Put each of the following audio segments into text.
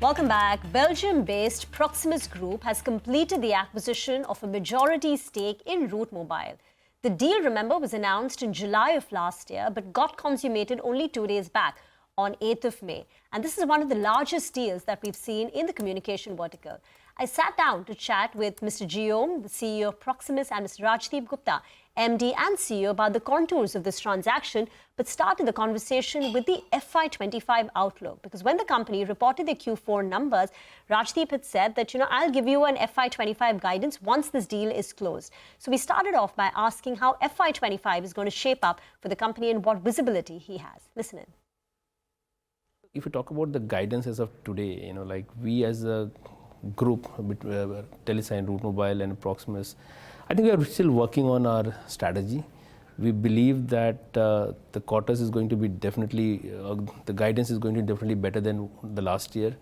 Welcome back. Belgium-based Proximus Group has completed the acquisition of a majority stake in routemobile. The deal, remember, was announced in July of last year, but got consummated only 2 days back on 8th of May. And this is one of the largest deals that we've seen in the communication vertical. I sat down to chat with Mr. Guillaume, the CEO of Proximus, and Mr. Rajdip Gupta, MD and CEO, about the contours of this transaction, but started the conversation with the FY25 outlook. Because when the company reported their Q4 numbers, Rajdip had said that, I'll give you an FY25 guidance once this deal is closed. So we started off by asking how FY25 is going to shape up for the company and what visibility he has. Listen in. If you talk about the guidance as of today, we as a group, Telesign, routemobile and Proximus, I think we are still working on our strategy. We believe that the quarters is going to be definitely, the guidance is going to be definitely better than the last year.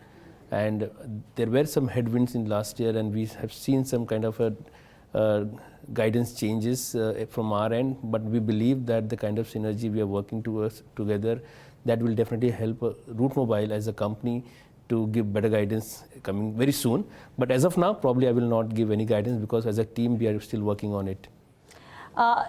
And there were some headwinds in last year, and we have seen some kind of a guidance changes from our end. But we believe that the kind of synergy we are working together, that will definitely help routemobile as a company to give better guidance coming very soon. But as of now, probably I will not give any guidance because as a team, we are still working on it.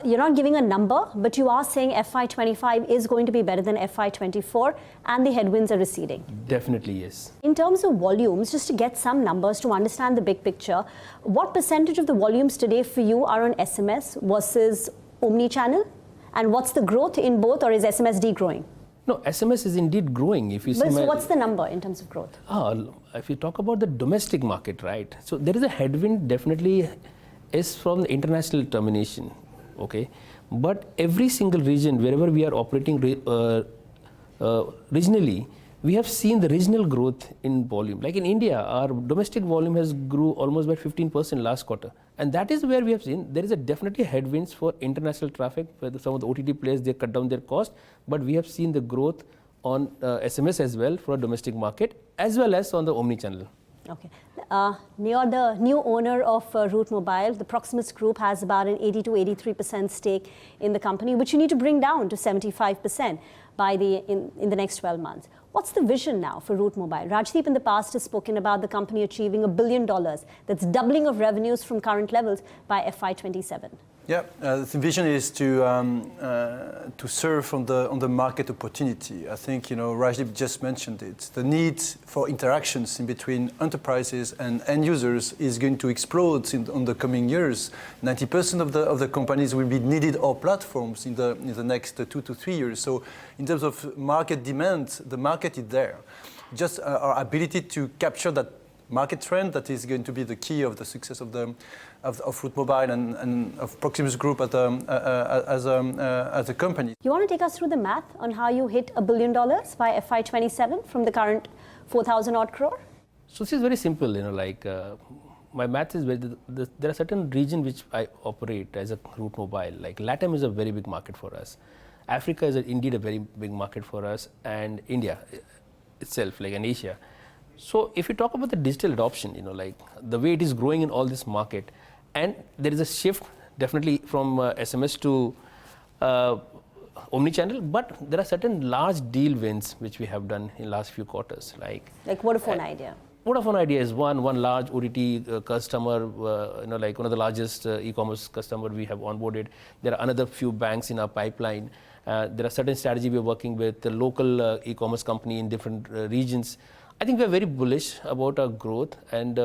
You're not giving a number, but you are saying FY25 is going to be better than FY24 and the headwinds are receding. Definitely, yes. In terms of volumes, just to get some numbers to understand the big picture, what percentage of the volumes today for you are on SMS versus omni-channel? And what's the growth in both, or is SMS degrowing? No, SMS is indeed growing. If you see so what's the number in terms of growth? If you talk about the domestic market, right? So there is a headwind definitely is from the international termination, okay? But every single region, wherever we are operating regionally, we have seen the regional growth in volume. Like in India, our domestic volume has grew almost by 15% last quarter. And that is where we have seen there is a definitely headwinds for international traffic, where some of the OTT players, they cut down their cost. But we have seen the growth on SMS as well for a domestic market, as well as on the omni-channel. Okay. You're the new owner of routemobile. The Proximus Group has about an 80 to 83% stake in the company, which you need to bring down to 75% by in the next 12 months. What's the vision now for routemobile? Rajdip in the past has spoken about the company achieving $1 billion. That's doubling of revenues from current levels by FY27. Yeah, the vision is to serve on the market opportunity. I think Rajdip just mentioned it. The need for interactions in between enterprises and end users is going to explode on the coming years. 90% of the companies will be needed our platforms in the next 2 to 3 years. So in terms of market demand, the market is there. Just our ability to capture that market trend, that is going to be the key of the success of routemobile and of Proximus Group as a company. You want to take us through the math on how you hit $1 billion by FY27 from the current 4,000 odd crore? So this is very simple, my math is there are certain regions which I operate as a routemobile. Like LATAM is a very big market for us. Africa is indeed a very big market for us, and India itself, like in Asia. So if you talk about the digital adoption, the way it is growing in all this market, and there is a shift definitely from SMS to omni-channel, but there are certain large deal wins which we have done in last few quarters. Like Vodafone Idea. Vodafone Idea is one large OTT customer, like one of the largest e-commerce customer we have onboarded. There are another few banks in our pipeline. There are certain strategy we are working with the local e-commerce company in different regions. I think we are very bullish about our growth, and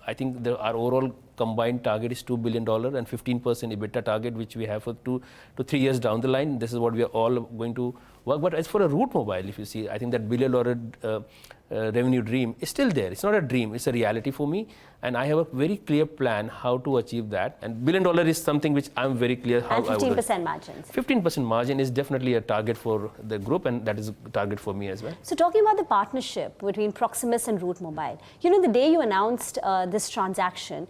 I think our overall combined target is $2 billion and 15% EBITDA target, which we have for 2 to 3 years down the line. This is what we are all going to work. But as for a routemobile, if you see, I think that $1 billion revenue dream is still there. It's not a dream, it's a reality for me. And I have a very clear plan how to achieve that. And $1 billion is something which I'm very clear how and 15% margins. 15% margin is definitely a target for the group, and that is a target for me as well. So talking about the partnership between Proximus and routemobile, the day you announced this transaction,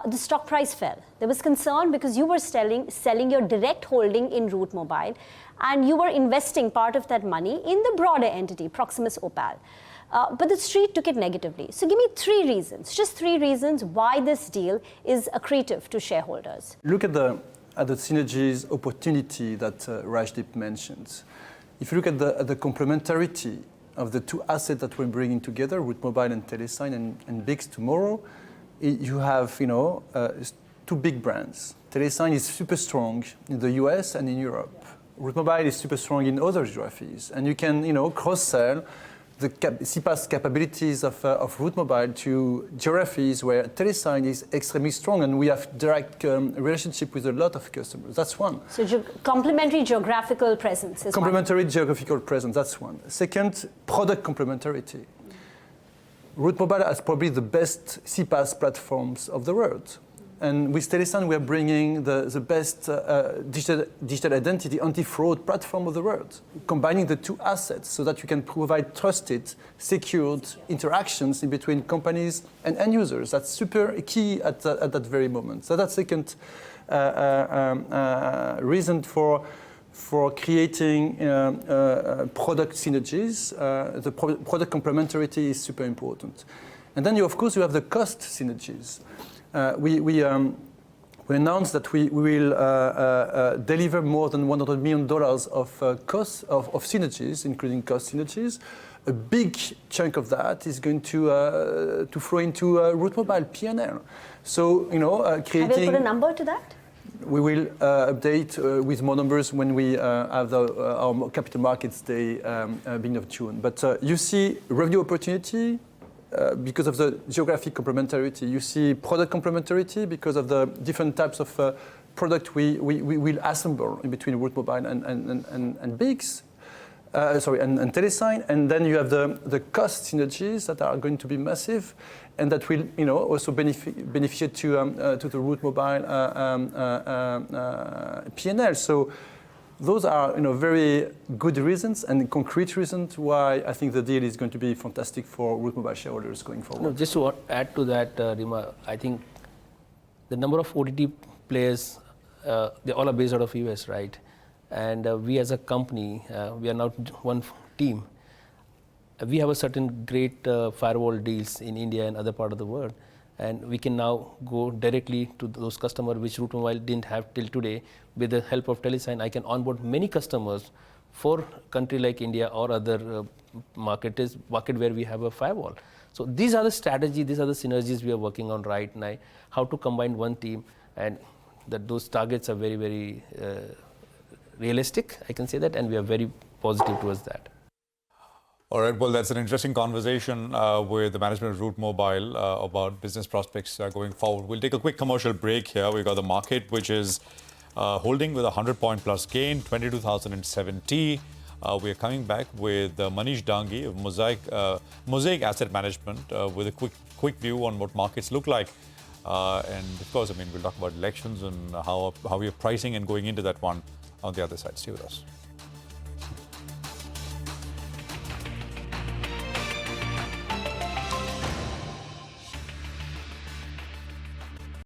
the stock price fell. There was concern because you were selling your direct holding in routemobile, and you were investing part of that money in the broader entity, Proximus Opal. But the street took it negatively. So give me 3 reasons, just 3 reasons why this deal is accretive to shareholders. Look at the synergies opportunity that Rajdip mentioned. If you look at the complementarity of the two assets that we're bringing together, routemobile and Telesign and BICS tomorrow, you have two big brands. Telesign is super strong in the US and in Europe. Routemobile is super strong in other geographies, and you can cross-sell the CPaaS capabilities of routemobile to geographies where Telesign is extremely strong, and we have direct relationship with a lot of customers. That's one. So complementary geographical presence is complementary geographical presence. That's one. Second, product complementarity. Routemobile has probably the best CPaaS platforms of the world. And with Telesign, we are bringing the best digital identity anti-fraud platform of the world, combining the two assets so that you can provide trusted, secured interactions in between companies and end users. That's super key at that very moment. So that's second reason for creating product synergies. The product complementarity is super important. And then, of course, you have the cost synergies. We announced that we will deliver more than $100 million of cost of synergies, including cost synergies. A big chunk of that is going to flow into routemobile P&L. So creating. Have you put a number to that? We will update with more numbers when we have our Capital Markets Day beginning of June. But you see revenue opportunity. Because of the geographic complementarity. You see product complementarity because of the different types of product we will assemble in between routemobile and BICS, and Telesign. And then you have the cost synergies that are going to be massive, and that will also benefit to the routemobile P&L. So those are very good reasons and concrete reasons why I think the deal is going to be fantastic for routemobile shareholders going forward. No, just to add to that, Reema, I think the number of OTT players, they all are based out of US, right? And we as a company, we are now one team. We have a certain great firewall deals in India and other part of the world. And we can now go directly to those customers which routemobile didn't have till today. With the help of Telesign, I can onboard many customers for country like India or other market where we have a firewall. So these are the strategy, these are the synergies we are working on right now, how to combine one team, and that those targets are very, very realistic, I can say that, and we are very positive towards that. All right, well, that's an interesting conversation with the management of routemobile about business prospects going forward. We'll take a quick commercial break here. We've got the market, which is holding with a 100-point plus gain, 22,070. We are coming back with Manish Dangi of Mosaic Asset Management with a quick view on what markets look like. And of course, we'll talk about elections and how we are pricing and going into that one on the other side. Stay with us.